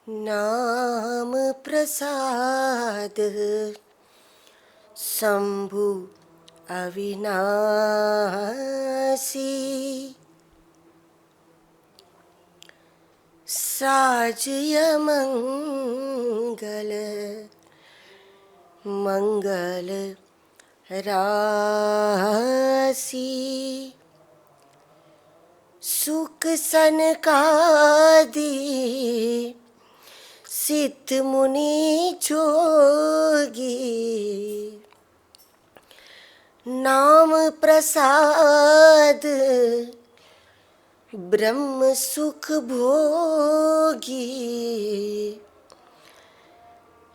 नाम प्रसाद शंभु अविनाशी, साजय मंगल मंगल राशि, सुख सनकादि सिद्ध मुनि जोगी, नाम प्रसाद ब्रह्म सुख भोगी,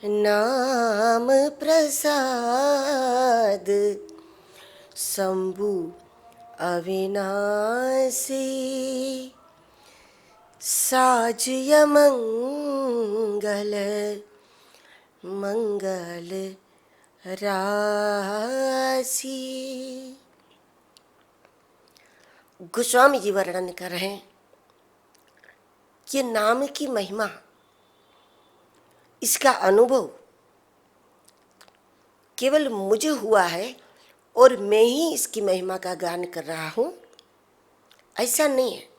नाम प्रसाद शंभु अविनाशी, साजय मंगल मंगल राशि। गोस्वामी जी वर्णन कर रहे हैं कि नाम की महिमा, इसका अनुभव केवल मुझे हुआ है और मैं ही इसकी महिमा का गान कर रहा हूं, ऐसा नहीं है।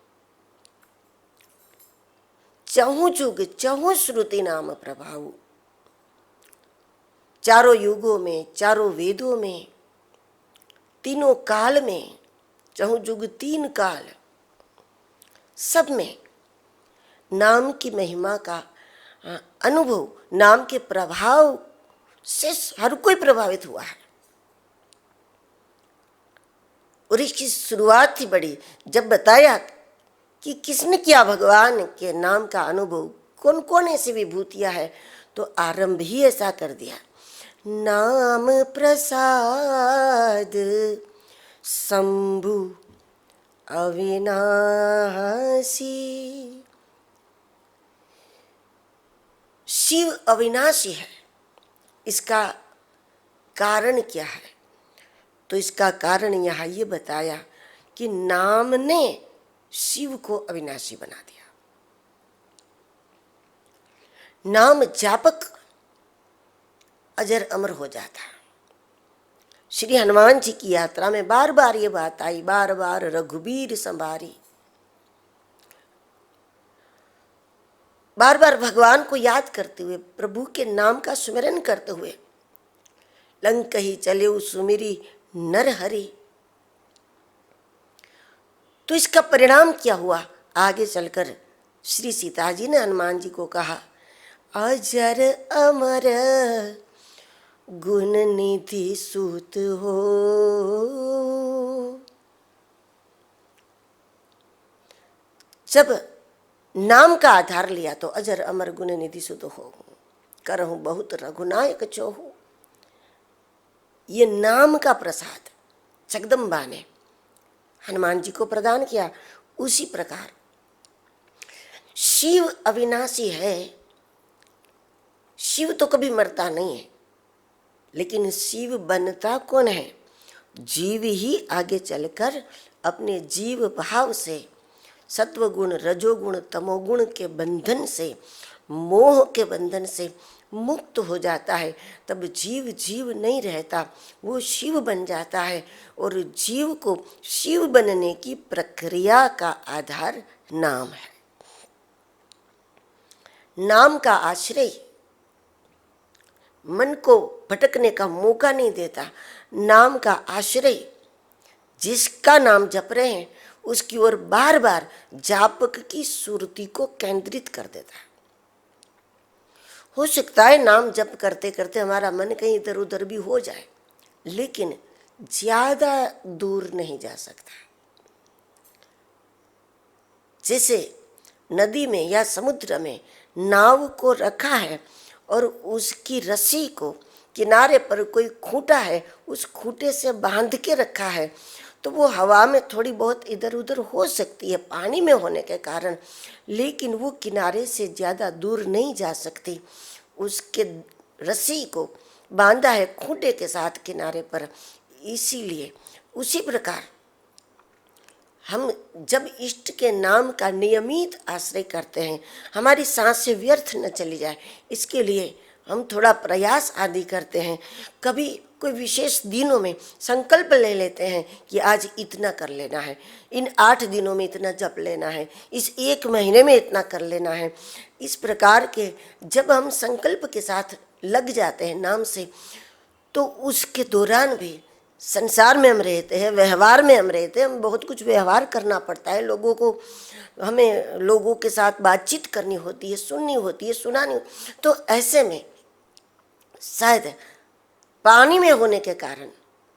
चहु जुग चहु श्रुति नाम प्रभाव, चारों युगों में, चारों वेदों में, तीनों काल में, चहु जुग तीन काल, सब में नाम की महिमा का अनुभव, नाम के प्रभाव से हर कोई प्रभावित हुआ है। और इसकी शुरुआत थी बड़ी, जब बताया कि किसने किया भगवान के नाम का अनुभव, कौन कौन ऐसी विभूतियां है, तो आरंभ ही ऐसा कर दिया। नाम प्रसाद शंभु अविनाशी, शिव अविनाशी है। इसका कारण क्या है? तो इसका कारण यहाँ ये बताया कि नाम ने शिव को अविनाशी बना दिया। नाम जापक अजर अमर हो जाता। श्री हनुमान जी की यात्रा में बार बार ये बात आई, बार बार रघुबीर संभारी, बार बार भगवान को याद करते हुए, प्रभु के नाम का स्मरण करते हुए, लंक ही चले सुमिरी नर हरि। तो इसका परिणाम क्या हुआ? आगे चलकर श्री सीता जी ने हनुमान जी को कहा, अजर अमर गुण निधि सूत हो। जब नाम का आधार लिया तो अजर अमर गुण निधि सूत हो, करहु बहुत रघुनायक चोहु। ये नाम का प्रसाद जगदम्बा ने हनुमान जी को प्रदान किया। उसी प्रकार शिव अविनाशी है। शिव तो कभी मरता नहीं है, लेकिन शिव बनता कौन है? जीव ही आगे चलकर अपने जीव भाव से, सत्वगुण रजोगुण तमोगुण के बंधन से, मोह के बंधन से मुक्त हो जाता है। तब जीव जीव नहीं रहता, वो शिव बन जाता है। और जीव को शिव बनने की प्रक्रिया का आधार नाम है। नाम का आश्रय मन को भटकने का मौका नहीं देता। नाम का आश्रय जिसका नाम जप रहे हैं उसकी ओर बार बार जापक की सुरति को केंद्रित कर देता है। हो सकता है नाम जप करते करते हमारा मन कहीं इधर उधर भी हो जाए, लेकिन ज्यादा दूर नहीं जा सकता। जैसे नदी में या समुद्र में नाव को रखा है और उसकी रस्सी को किनारे पर कोई खूंटा है, उस खूंटे से बांध के रखा है, तो वो हवा में थोड़ी बहुत इधर उधर हो सकती है पानी में होने के कारण, लेकिन वो किनारे से ज़्यादा दूर नहीं जा सकती। उसके रस्सी को बांधा है खूंटे के साथ किनारे पर। इसीलिए उसी प्रकार हम जब इष्ट के नाम का नियमित आश्रय करते हैं, हमारी सांसें व्यर्थ न चली जाए, इसके लिए हम थोड़ा प्रयास आदि करते हैं। कभी कोई विशेष दिनों में संकल्प ले लेते हैं कि आज इतना कर लेना है, इन 8 दिनों में इतना जप लेना है, इस 1 महीने में इतना कर लेना है। इस प्रकार के जब हम संकल्प के साथ लग जाते हैं नाम से, तो उसके दौरान भी संसार में हम रहते हैं, व्यवहार में हम रहते हैं, हम बहुत कुछ व्यवहार करना पड़ता है लोगों को, हमें लोगों के साथ बातचीत करनी होती है, सुननी होती है, सुनानी होती है। तो ऐसे में शायद पानी में होने के कारण,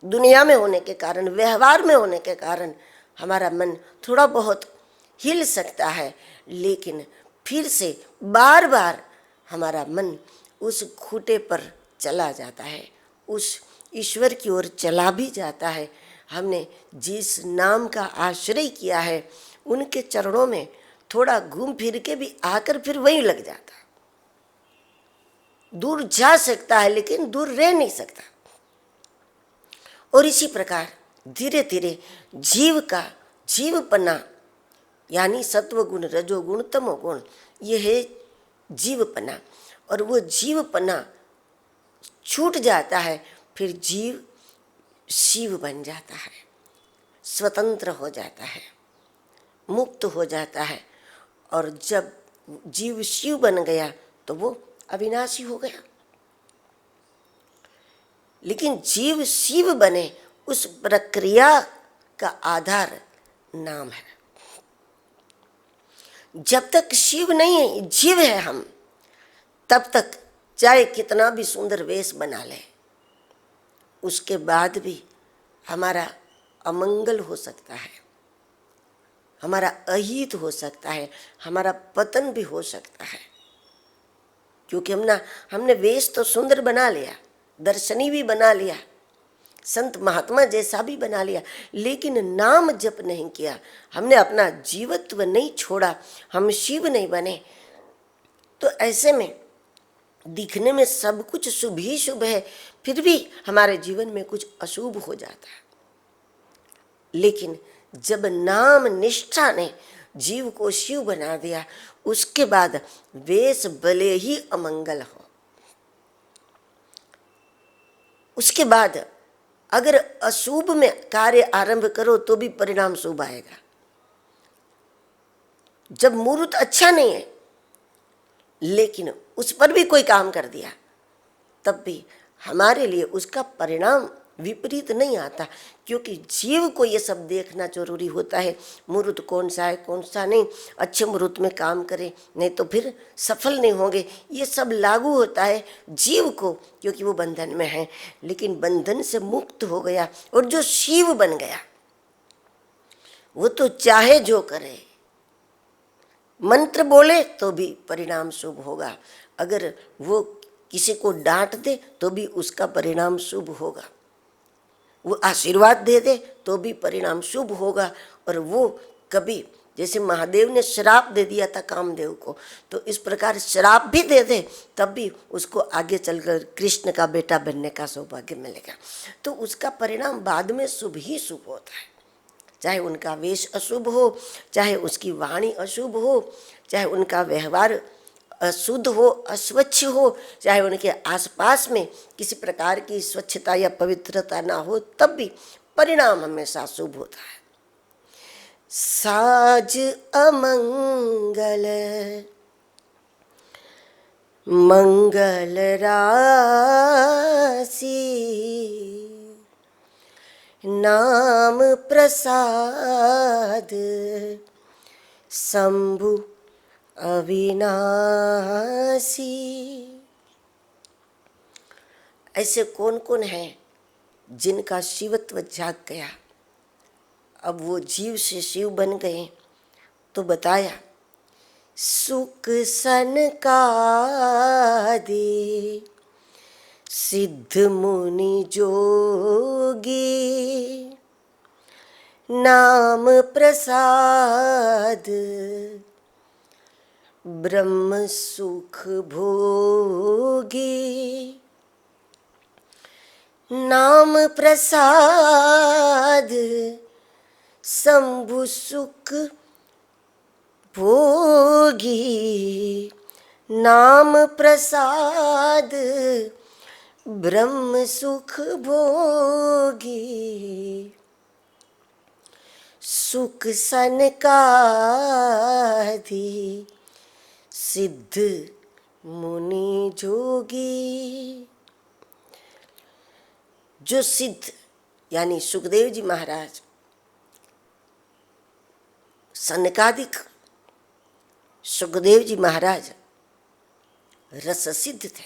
दुनिया में होने के कारण, व्यवहार में होने के कारण हमारा मन थोड़ा बहुत हिल सकता है, लेकिन फिर से बार बार हमारा मन उस खूंटे पर चला जाता है, उस ईश्वर की ओर चला भी जाता है। हमने जिस नाम का आश्रय किया है उनके चरणों में थोड़ा घूम फिर के भी आकर फिर वहीं लग जाता है। दूर जा सकता है लेकिन दूर रह नहीं सकता। और इसी प्रकार धीरे धीरे जीव का जीवपना, यानी सत्वगुण, रजोगुण, तमोगुण, ये है जीवपना, और वो जीवपना छूट जाता है, फिर जीव शिव बन जाता है, स्वतंत्र हो जाता है, मुक्त हो जाता है। और जब जीव शिव बन गया तो वो अविनाशी हो गया। लेकिन जीव शिव बने उस प्रक्रिया का आधार नाम है। जब तक शिव नहीं है, जीव है हम, तब तक चाहे कितना भी सुंदर वेश बना ले, उसके बाद भी हमारा अमंगल हो सकता है, हमारा अहित हो सकता है, हमारा पतन भी हो सकता है। क्योंकि हमने वेश तो सुंदर बना लिया, दर्शनी भी बना लिया, संत महात्मा जैसा भी बना लिया, लेकिन नाम जप नहीं किया, हमने अपना जीवत्व नहीं छोड़ा, हम शिव नहीं बने, तो ऐसे में दिखने में सब कुछ शुभ ही शुभ है, फिर भी हमारे जीवन में कुछ अशुभ हो जाता है। लेकिन जब नाम निष्ठा ने जीव को शिव बना दिया, उसके बाद वेश भले ही अमंगल हो, उसके बाद अगर अशुभ में कार्य आरंभ करो तो भी परिणाम शुभ आएगा। जब मुहूर्त अच्छा नहीं है लेकिन उस पर भी कोई काम कर दिया, तब भी हमारे लिए उसका परिणाम विपरीत नहीं आता, क्योंकि जीव को ये सब देखना जरूरी होता है, मुहूर्त कौन सा है कौन सा नहीं, अच्छे मुहूर्त में काम करें, नहीं तो फिर सफल नहीं होंगे। ये सब लागू होता है जीव को, क्योंकि वो बंधन में है। लेकिन बंधन से मुक्त हो गया और जो शिव बन गया, वो तो चाहे जो करे, मंत्र बोले तो भी परिणाम शुभ होगा, अगर वो किसी को डांट दे तो भी उसका परिणाम शुभ होगा, वो आशीर्वाद दे दे तो भी परिणाम शुभ होगा। और वो कभी, जैसे महादेव ने श्राप दे दिया था कामदेव को, तो इस प्रकार श्राप भी दे दे तब भी उसको आगे चलकर कृष्ण का बेटा बनने का सौभाग्य मिलेगा। तो उसका परिणाम बाद में शुभ ही शुभ होता है, चाहे उनका वेश अशुभ हो, चाहे उसकी वाणी अशुभ हो, चाहे उनका व्यवहार अशुद्ध हो, अस्वच्छ हो, चाहे उनके आसपास में किसी प्रकार की स्वच्छता या पवित्रता ना हो, तब भी परिणाम हमेशा शुभ होता है। साज अमंगल मंगल राशि, नाम प्रसाद शंभु अविनाशी। ऐसे कौन कौन है जिनका शिवत्व जाग गया, अब वो जीव से शिव बन गए। तो बताया, सुख सनकादि सिद्ध मुनि जोगी, नाम प्रसाद ब्रह्म सुख भोगी। नाम प्रसाद शंभु सुख भोगी, नाम प्रसाद ब्रह्म सुख भोगी। सुख सनकादि सिद्ध मुनि जोगी। जो सिद्ध यानी सुखदेव जी महाराज सनकादिक सुखदेव जी महाराज रस सिद्ध थे।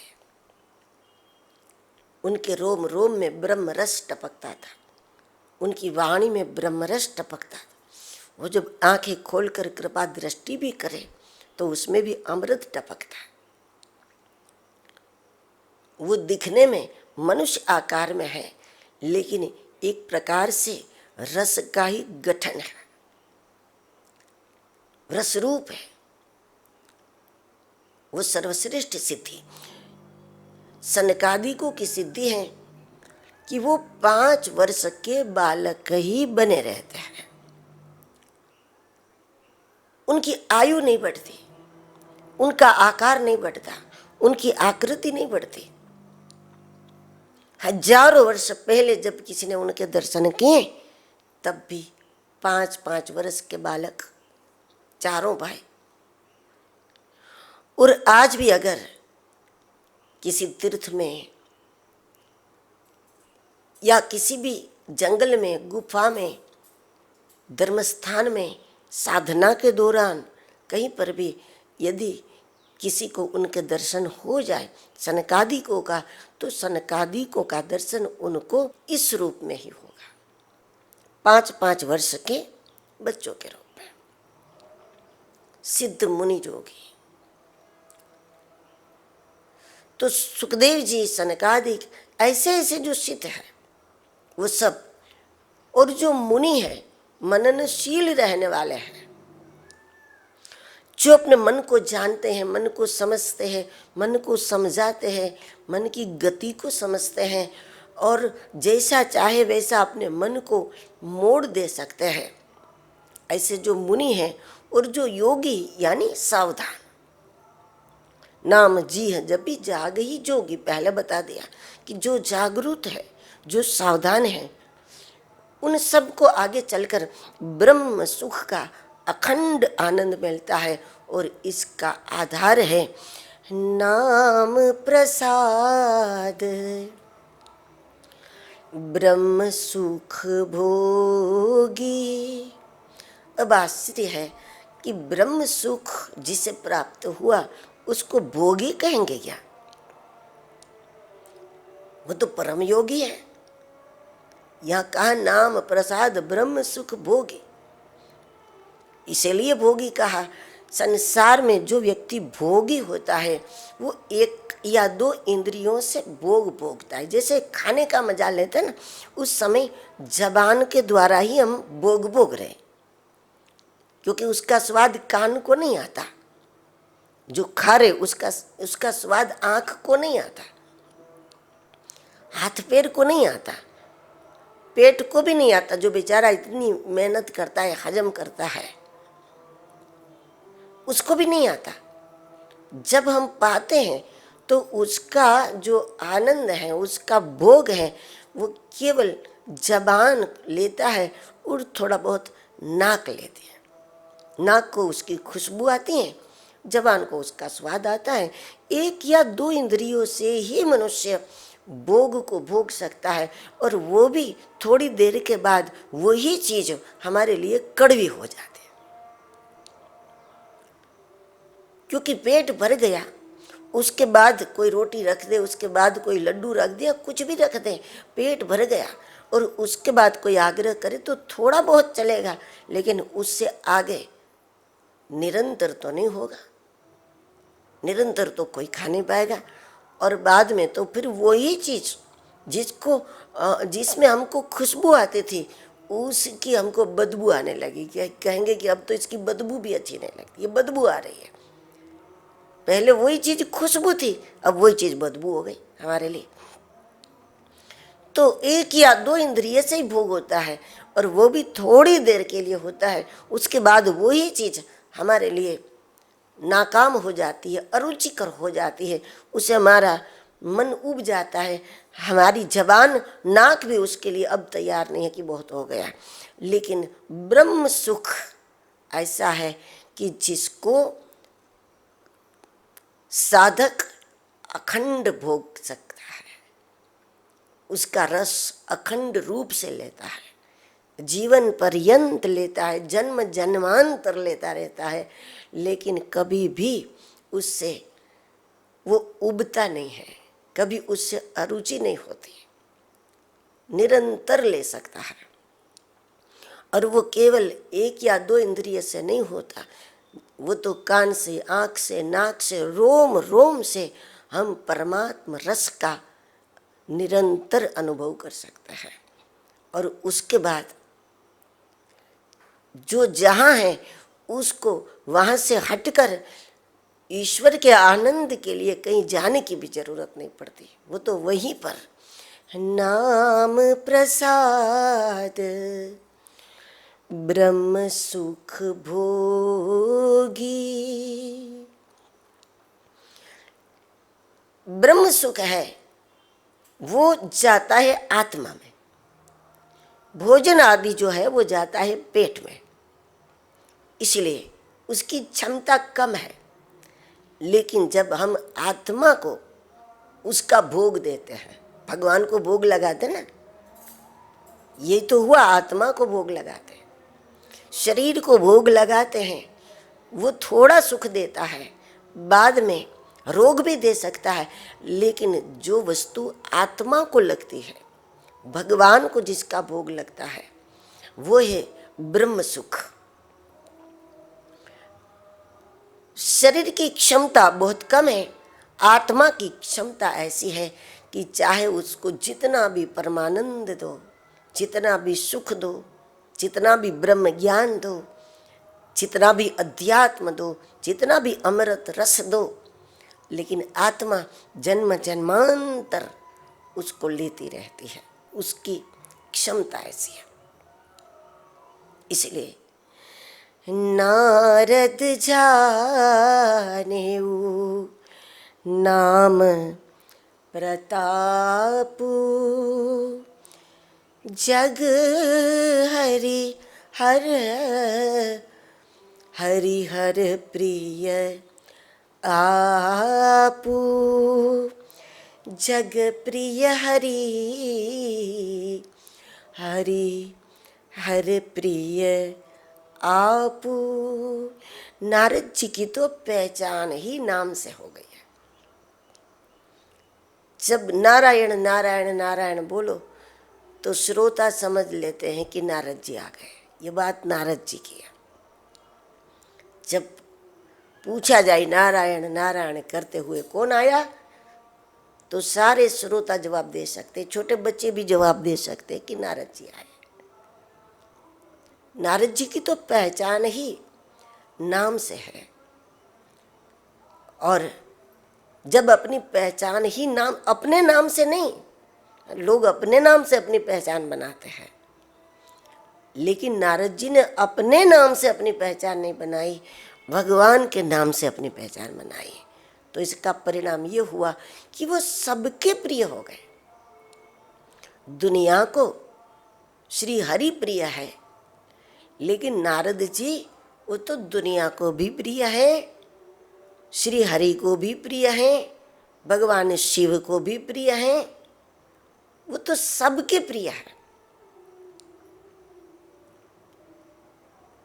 उनके रोम रोम में ब्रह्म रस टपकता था, उनकी वाणी में ब्रह्म रस टपकता था। वो जब आंखें खोलकर कृपा दृष्टि भी करे तो उसमें भी अमृत टपकता है। वो दिखने में मनुष्य आकार में है, लेकिन एक प्रकार से रस का ही गठन है, रस रूप है। वो सर्वश्रेष्ठ सिद्धि सनकादिकों की सिद्धि है कि वो 5 वर्ष के बालक ही बने रहते हैं। उनकी आयु नहीं बढ़ती, उनका आकार नहीं बढ़ता, उनकी आकृति नहीं बढ़ती। हजारों वर्ष पहले जब किसी ने उनके दर्शन किए तब भी 5-5 वर्ष के बालक, चारों भाई। और आज भी अगर किसी तीर्थ में या किसी भी जंगल में, गुफा में, धर्मस्थान में, साधना के दौरान कहीं पर भी यदि किसी को उनके दर्शन हो जाए सनकादिकों का, तो सनकादिकों का दर्शन उनको इस रूप में ही होगा, 5-5 वर्ष के बच्चों के रूप में। सिद्ध मुनि जोगी। तो सुखदेव जी, सनकादिक, ऐसे ऐसे जो सिद्ध है वो सब, और जो मुनि है मननशील रहने वाले हैं, जो अपने मन को जानते हैं, मन को समझते हैं, मन को समझाते हैं, मन की गति को समझते हैं और जैसा चाहे वैसा अपने मन को मोड़ दे सकते हैं, ऐसे जो मुनि हैं। और जो योगी यानी सावधान, नाम जी है जब भी जाग ही जोगी। पहले बता दिया कि जो जागरूक है, जो सावधान है, उन सबको आगे चलकर ब्रह्म सुख का अखंड आनंद मिलता है। और इसका आधार है नाम प्रसाद ब्रह्म सुख भोगी। अब आश्चर्य है कि ब्रह्म सुख जिसे प्राप्त हुआ उसको भोगी कहेंगे क्या? वो तो परम योगी है। यहाँ कहा नाम प्रसाद ब्रह्म सुख भोगी, इसीलिए भोगी कहा। संसार में जो व्यक्ति भोगी होता है वो 1 या 2 इंद्रियों से भोग भोगता है। जैसे खाने का मजा लेते हैं ना, उस समय जबान के द्वारा ही हम भोग भोग रहे, क्योंकि उसका स्वाद कान को नहीं आता। जो खा रहे उसका स्वाद आंख को नहीं आता, हाथ पैर को नहीं आता, पेट को भी नहीं आता, जो बेचारा इतनी मेहनत करता है, हजम करता है, उसको भी नहीं आता। जब हम पाते हैं तो उसका जो आनंद है, उसका भोग है, वो केवल जबान लेता है और थोड़ा बहुत नाक लेती है। नाक को उसकी खुशबू आती है, जबान को उसका स्वाद आता है। 1 या 2 इंद्रियों से ही मनुष्य भोग को भोग सकता है, और वो भी थोड़ी देर के बाद वही चीज हमारे लिए कड़वी हो जाती है। क्योंकि पेट भर गया, उसके बाद कोई रोटी रख दे, उसके बाद कोई लड्डू रख दिया, कुछ भी रख दे, पेट भर गया, और उसके बाद कोई आग्रह करे तो थोड़ा बहुत चलेगा, लेकिन उससे आगे निरंतर तो नहीं होगा। निरंतर तो कोई खा नहीं पाएगा। और बाद में तो फिर वही चीज जिसमें हमको खुशबू आती थी, उसकी हमको बदबू आने लगी। क्या कहेंगे कि अब तो इसकी बदबू भी अच्छी नहीं लगती, ये बदबू आ रही है। पहले वही चीज खुशबू थी, अब वही चीज बदबू हो गई हमारे लिए। तो 1 या 2 इंद्रिय से ही भोग होता है, और वो भी थोड़ी देर के लिए होता है, उसके बाद वही चीज़ हमारे लिए नाकाम हो जाती है, अरुचिकर हो जाती है, उससे हमारा मन उब जाता है, हमारी जबान नाक भी उसके लिए अब तैयार नहीं है कि बहुत हो गया। लेकिन ब्रह्म सुख ऐसा है कि जिसको साधक अखंड भोग सकता है, उसका रस अखंड रूप से लेता है, जीवन पर्यंत लेता है, जन्म जन्मांतर लेता रहता है, लेकिन कभी भी उससे वो उबता नहीं है, कभी उससे अरुचि नहीं होती, निरंतर ले सकता है। और वो केवल एक या दो इंद्रिय से नहीं होता, वो तो कान से, आँख से, नाक से, रोम रोम से हम परमात्मा रस का निरंतर अनुभव कर सकता है। और उसके बाद जो जहाँ है उसको वहाँ से हटकर ईश्वर के आनंद के लिए कहीं जाने की भी जरूरत नहीं पड़ती, वो तो वहीं पर नाम प्रसाद ब्रह्म सुख भोगी। ब्रह्म सुख है वो जाता है आत्मा में, भोजन आदि जो है वो जाता है पेट में, इसलिए उसकी क्षमता कम है। लेकिन जब हम आत्मा को उसका भोग देते हैं, भगवान को भोग लगाते ना, ये तो हुआ आत्मा को भोग लगाते हैं, शरीर को भोग लगाते हैं, वो थोड़ा सुख देता है, बाद में रोग भी दे सकता है, लेकिन जो वस्तु आत्मा को लगती है, भगवान को जिसका भोग लगता है, वो है ब्रह्म सुख। शरीर की क्षमता बहुत कम है, आत्मा की क्षमता ऐसी है कि चाहे उसको जितना भी परमानंद दो, जितना भी सुख दो, जितना भी ब्रह्म ज्ञान दो, जितना भी अध्यात्म दो, जितना भी अमृत रस दो, लेकिन आत्मा जन्म जन्मांतर उसको लेती रहती है, उसकी क्षमता ऐसी है। इसलिए नारद जानेऊ नाम प्रतापु जग हरि हर हरि हर प्रिय आपू जग प्रिय हरि हरि हर प्रिय आपू। नारद जी की तो पहचान ही नाम से हो गई है। जब नारायण नारायण नारायण बोलो तो श्रोता समझ लेते हैं कि नारद जी आ गए, ये बात नारद जी की है। जब पूछा जाए नारायण नारायण करते हुए कौन आया, तो सारे श्रोता जवाब दे सकते, छोटे बच्चे भी जवाब दे सकते कि नारद जी आए। नारद जी की तो पहचान ही नाम से है, और जब अपनी पहचान ही नाम, अपने नाम से नहीं, लोग अपने नाम से अपनी पहचान बनाते हैं, लेकिन नारद जी ने अपने नाम से अपनी पहचान नहीं बनाई, भगवान के नाम से अपनी पहचान बनाई। तो इसका परिणाम ये हुआ कि वो सबके प्रिय हो गए। दुनिया को श्री हरि प्रिय है, लेकिन नारद जी वो तो दुनिया को भी प्रिय है, श्री हरि को भी प्रिय है, भगवान शिव को भी प्रिय है, वो तो सबके प्रिय है।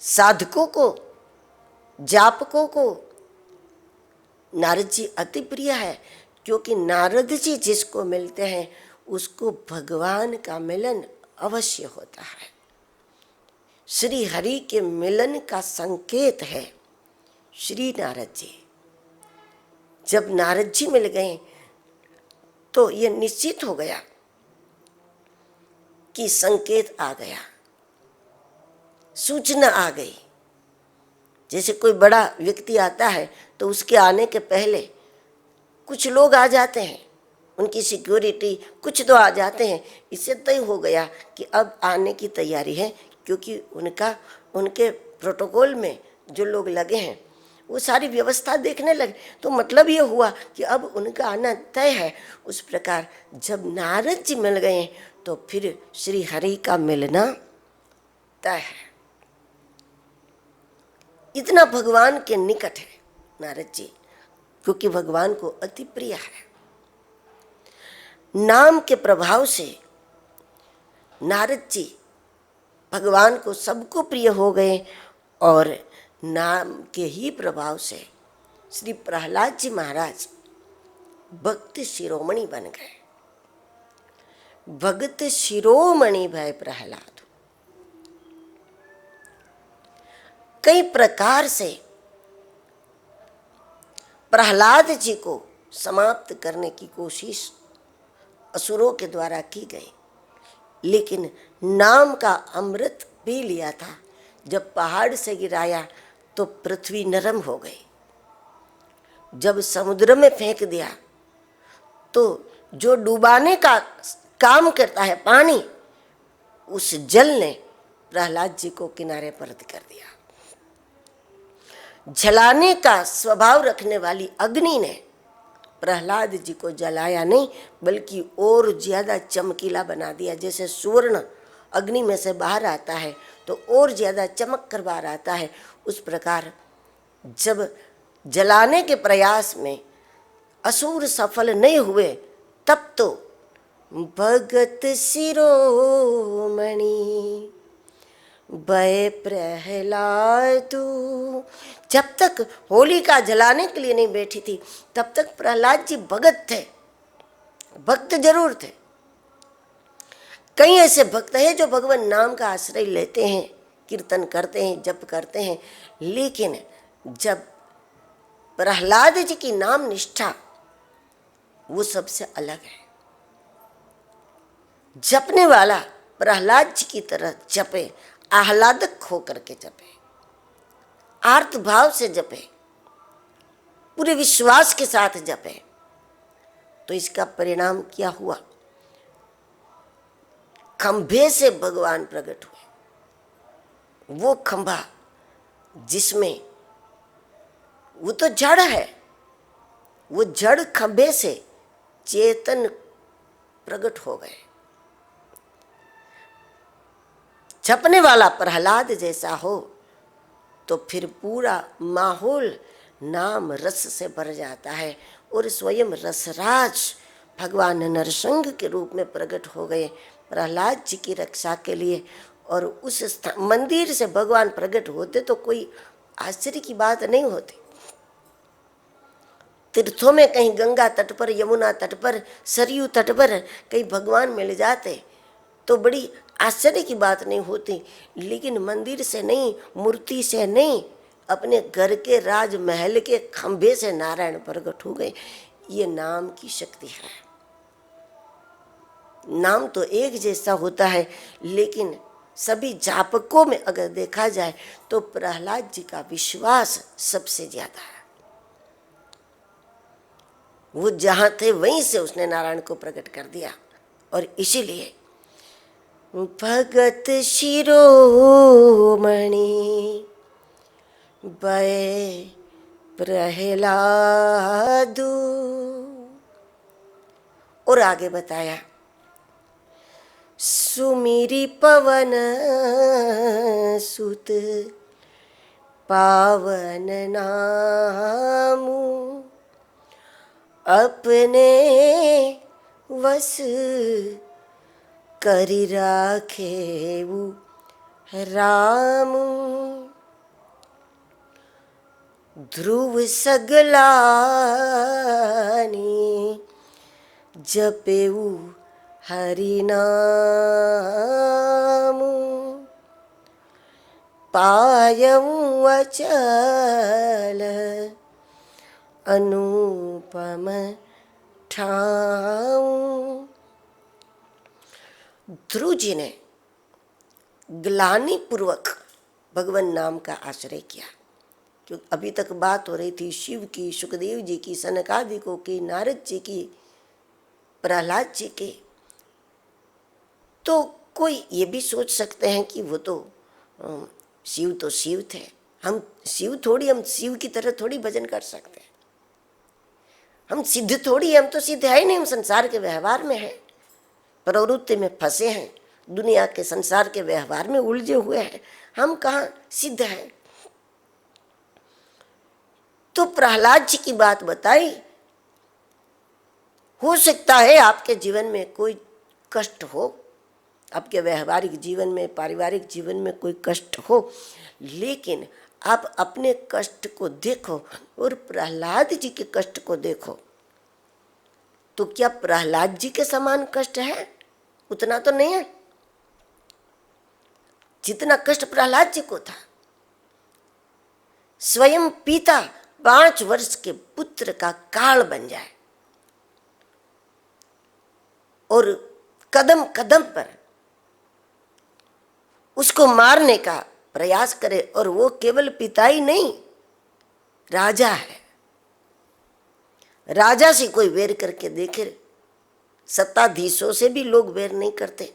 साधकों को, जापकों को नारद जी अति प्रिय है, क्योंकि नारद जी जिसको मिलते हैं उसको भगवान का मिलन अवश्य होता है। श्री हरि के मिलन का संकेत है श्री नारद जी। जब नारद जी मिल गए तो ये निश्चित हो गया कि संकेत आ गया, सूचना आ गई। जैसे कोई बड़ा व्यक्ति आता है तो उसके आने के पहले कुछ लोग आ जाते हैं उनकी सिक्योरिटी कुछ तो आ जाते हैं। इससे तय हो गया कि अब आने की तैयारी है, क्योंकि उनके प्रोटोकॉल में जो लोग लगे हैं वो सारी व्यवस्था देखने लगे, तो मतलब ये हुआ कि अब उनका आना तय है। उस प्रकार जब नारद जी मिल गए तो फिर श्री हरि का मिलना तय है। इतना भगवान के निकट है नारद जी, क्योंकि भगवान को अति प्रिय है। नाम के प्रभाव से नारद जी भगवान को सबको प्रिय हो गए, और नाम के ही प्रभाव से श्री प्रहलाद जी महाराज भक्त शिरोमणि बन गए। भगत शिरोमणि भय प्रहलाद। कई प्रकार से प्रहलाद जी को समाप्त करने की कोशिश असुरों के द्वारा की गई, लेकिन नाम का अमृत पी लिया था। जब पहाड़ से गिराया तो पृथ्वी नरम हो गई। जब समुद्र में फेंक दिया तो जो डुबाने का काम करता है पानी, उस जल ने प्रहलाद जी को किनारे पर कर दिया। जलाने का स्वभाव रखने वाली अग्नि ने प्रहलाद जी को जलाया नहीं, बल्कि और ज्यादा चमकीला बना दिया। जैसे स्वर्ण अग्नि में से बाहर आता है तो और ज्यादा चमक कर बाहर आता है, उस प्रकार जब जलाने के प्रयास में असुर सफल नहीं हुए, तब तो भगत शिरोमणि भय प्रहलाद। जब तक होलिका जलाने के लिए नहीं बैठी थी, तब तक प्रहलाद जी भगत थे, भक्त जरूर थे। कई ऐसे भक्त हैं जो भगवान नाम का आश्रय लेते हैं, कीर्तन करते हैं, जप करते हैं, लेकिन जब प्रहलाद जी की नाम निष्ठा वो सबसे अलग है। जपने वाला प्रहलाद जी की तरह जपे, आह्लादक होकर के जपे, आर्त भाव से जपे, पूरे विश्वास के साथ जपे, तो इसका परिणाम क्या हुआ? खंभे से भगवान प्रकट हुए। वो खंभा जिसमें वो तो जड़ है, वो जड़ खंभे से चेतन प्रकट हो गए। जपने वाला प्रहलाद जैसा हो तो फिर पूरा माहौल नाम रस से भर जाता है, और स्वयं रसराज भगवान नरसिंह के रूप में प्रकट हो गए प्रहलाद जी की रक्षा के लिए। और उस मंदिर से भगवान प्रकट होते तो कोई आश्चर्य की बात नहीं होती। तीर्थों में कहीं गंगा तट पर, यमुना तट पर, सरयू तट पर कहीं भगवान मिल जाते तो बड़ी आश्चर्य की बात नहीं होती, लेकिन मंदिर से नहीं, मूर्ति से नहीं, अपने घर के राजमहल के खंभे से नारायण प्रकट हो गए। ये नाम की शक्ति है। नाम तो एक जैसा होता है, लेकिन सभी जापकों में अगर देखा जाए तो प्रहलाद जी का विश्वास सबसे ज्यादा है। वो जहां थे वहीं से उसने नारायण को प्रकट कर दिया, और इसीलिए भगत शिरोमणि भय प्रहलाद। और आगे बताया, सुमिरी पवन सुत पावन नामु अपने वस करि राखेऊ राम। ध्रुव सगलानी जपेऊ हरि नाम। पायऊ अचल अनुपम ठाऊ। ध्रुव जी ने ग्लानि पूर्वक भगवान नाम का आश्रय किया, क्योंकि अभी तक बात हो रही थी शिव की, सुखदेव जी की, सनकादिकों की, नारद जी की, प्रहलाद जी के, तो कोई ये भी सोच सकते हैं कि वो तो शिव तो शिव थे, हम शिव की तरह थोड़ी भजन कर सकते हैं, हम सिद्ध थोड़ी, हम तो सिद्ध है ही नहीं, हम संसार के व्यवहार में हैं, प्रवृत्ति में फंसे हैं, दुनिया के संसार के व्यवहार में उलझे हुए हैं, हम कहाँ सिद्ध हैं। तो प्रहलाद जी की बात बताई, हो सकता है आपके जीवन में कोई कष्ट हो, आपके व्यवहारिक जीवन में, पारिवारिक जीवन में कोई कष्ट हो, लेकिन आप अपने कष्ट को देखो और प्रहलाद जी के कष्ट को देखो, तो क्या प्रहलाद जी के समान कष्ट है? उतना तो नहीं है जितना कष्ट प्रहलाद जी को था। स्वयं पिता 5 वर्ष के पुत्र का काल बन जाए और कदम कदम पर उसको मारने का प्रयास करे, और वो केवल पिता ही नहीं, राजा है। राजा से कोई वेर करके देखे, सत्ताधीशों से भी लोग वेर नहीं करते,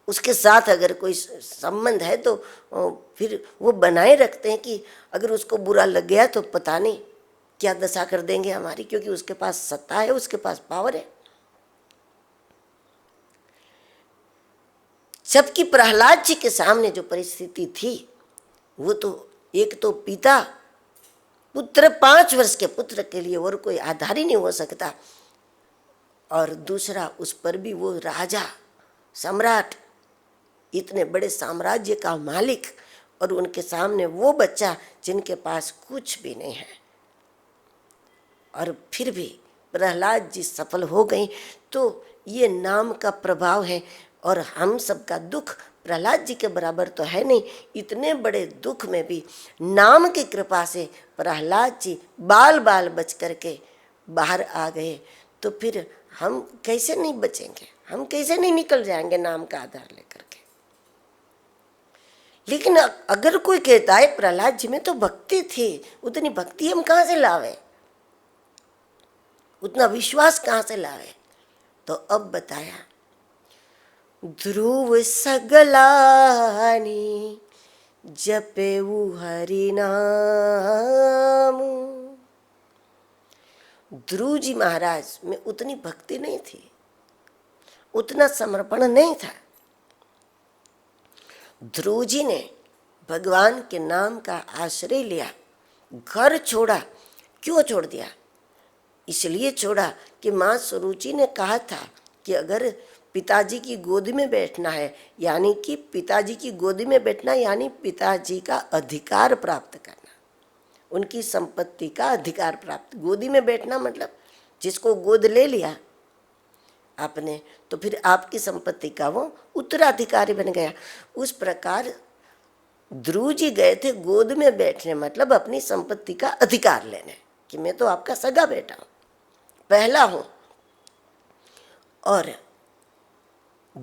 उसके साथ अगर कोई संबंध है तो फिर वो बनाए रखते हैं कि अगर उसको बुरा लग गया तो पता नहीं क्या दशा कर देंगे हमारी, क्योंकि उसके पास सत्ता है, उसके पास पावर है। जबकि प्रहलाद जी के सामने जो परिस्थिति थी, वो तो एक तो पिता पुत्र 5 वर्ष के पुत्र के लिए और कोई आधार ही नहीं हो सकता, और दूसरा उस पर भी वो राजा सम्राट, इतने बड़े साम्राज्य का मालिक, और उनके सामने वो बच्चा जिनके पास कुछ भी नहीं है। और फिर भी प्रहलाद जी सफल हो गई। तो ये नाम का प्रभाव है, और हम सबका दुख प्रहलाद जी के बराबर तो है नहीं, इतने बड़े दुख में भी नाम की कृपा से प्रहलाद जी बाल बाल बच करके बाहर आ गए। तो फिर हम कैसे नहीं बचेंगे, हम कैसे नहीं निकल जाएंगे नाम का आधार लेकर के। लेकिन अगर कोई कहता है प्रहलाद जी में तो भक्ति थी, उतनी भक्ति हम कहाँ से लावे, उतना विश्वास कहाँ से लावे? तो अब बताया, ध्रुव सगलानी जपेऊ हरि नाम। ध्रुव जी महाराज में उतनी भक्ति नहीं थी, उतना समर्पण नहीं था। ध्रुव जी ने भगवान के नाम का आश्रय लिया, घर छोड़ा। क्यों छोड़ दिया? इसलिए छोड़ा कि माँ सुरुचि ने कहा था कि अगर पिताजी की गोद में बैठना है, यानी कि पिताजी की गोद में बैठना यानी पिताजी का अधिकार प्राप्त करना, उनकी संपत्ति का अधिकार प्राप्त। गोदी में बैठना मतलब जिसको गोद ले लिया आपने, तो फिर आपकी संपत्ति का वो उत्तराधिकारी बन गया। उस प्रकार ध्रुव जी गए थे गोद में बैठने, मतलब अपनी संपत्ति का अधिकार लेने, कि मैं तो आपका सगा बेटा हूं, पहला हूं। और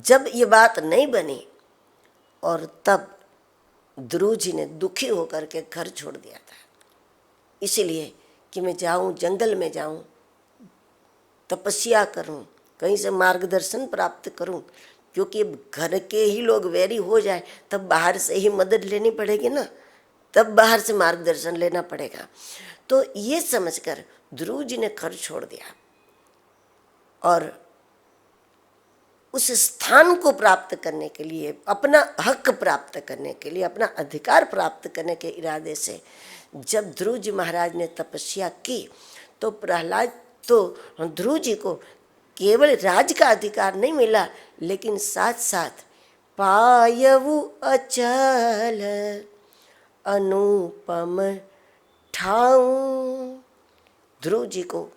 जब ये बात नहीं बनी, और तब ध्रुव जी ने दुखी होकर के घर छोड़ दिया था, इसीलिए कि मैं जाऊं, जंगल में जाऊं, तपस्या करूं, कहीं से मार्गदर्शन प्राप्त करूं, क्योंकि घर के ही लोग वैरी हो जाए तब बाहर से ही मदद लेनी पड़ेगी ना, तब बाहर से मार्गदर्शन लेना पड़ेगा। तो ये समझकर ध्रुव जी ने घर छोड़ दिया, और उस स्थान को प्राप्त करने के लिए, अपना हक प्राप्त करने के लिए, अपना अधिकार प्राप्त करने के इरादे से जब ध्रुव जी महाराज ने तपस्या की, तो प्रहलाद तो ध्रुव जी को केवल राज का अधिकार नहीं मिला, लेकिन साथ साथ पायवु अचल अनुपम ठाऊं, ध्रुव जी को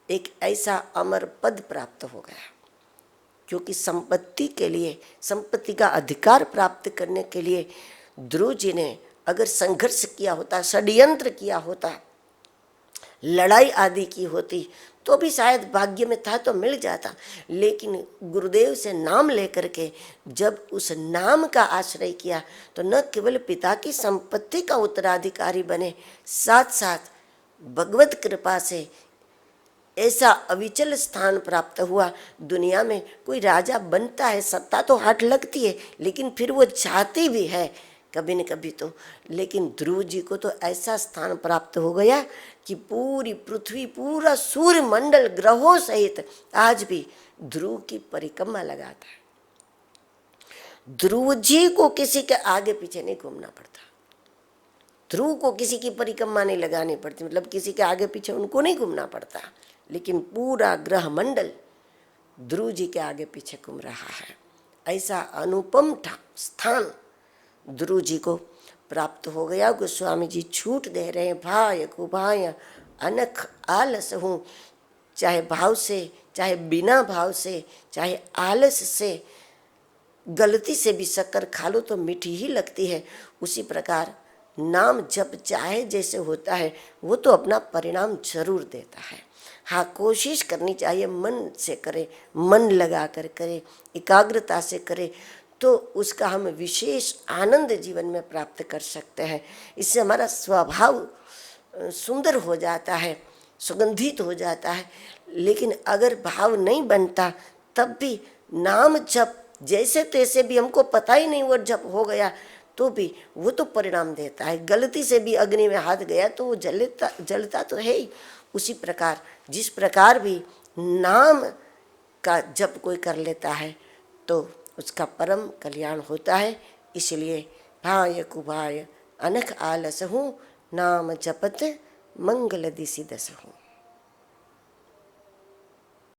एक ऐसा अमर पद प्राप्त हो गया। क्योंकि संपत्ति के लिए, संपत्ति का अधिकार प्राप्त करने के लिए ध्रुव जी ने अगर संघर्ष किया होता, षड्यंत्र किया होता, लड़ाई आदि की होती, तो भी शायद भाग्य में था तो मिल जाता। लेकिन गुरुदेव से नाम लेकर के जब उस नाम का आश्रय किया, तो न केवल पिता की संपत्ति का उत्तराधिकारी बने, साथ साथ भगवत कृपा से ऐसा अविचल स्थान प्राप्त हुआ। दुनिया में कोई राजा बनता है, सत्ता तो हाथ लगती है, लेकिन फिर वो चाहती भी है कभी न कभी तो। लेकिन ध्रुव जी को तो ऐसा स्थान प्राप्त हो गया कि पूरी पृथ्वी, पूरा सूर्य मंडल ग्रहों सहित आज भी ध्रुव की परिक्रमा लगाता है। ध्रुव जी को किसी के आगे पीछे नहीं घूमना पड़ता, ध्रुव को किसी की परिक्रमा नहीं लगानी पड़ती, मतलब किसी के आगे पीछे उनको नहीं घूमना पड़ता, लेकिन पूरा ग्रह मंडल ध्रुव जी के आगे पीछे घूम रहा है। ऐसा अनुपम स्थान ध्रुव जी को प्राप्त हो गया। गोस्वामी जी छूट दे रहे हैं, भाय कुभाय अनख आलस हूँ। चाहे भाव से, चाहे बिना भाव से, चाहे आलस से, गलती से भी शक्कर खा लो तो मीठी ही लगती है। उसी प्रकार नाम जप चाहे जैसे होता है वो तो अपना परिणाम जरूर देता है। हाँ, कोशिश करनी चाहिए, मन से करे, मन लगा कर करे, एकाग्रता से करे, तो उसका हम विशेष आनंद जीवन में प्राप्त कर सकते हैं। इससे हमारा स्वभाव सुंदर हो जाता है, सुगंधित हो जाता है। लेकिन अगर भाव नहीं बनता तब भी नाम जप जैसे तैसे भी हमको पता ही नहीं वो जप हो गया तो भी वो तो परिणाम देता है। गलती से भी अग्नि में हाथ गया तो वो जलता तो है ही। उसी प्रकार जिस प्रकार भी नाम का जप कोई कर लेता है तो उसका परम कल्याण होता है। इसलिए भाय कुभाय अनख आलस हूँ, नाम जपत मंगल दिसि दस हूँ।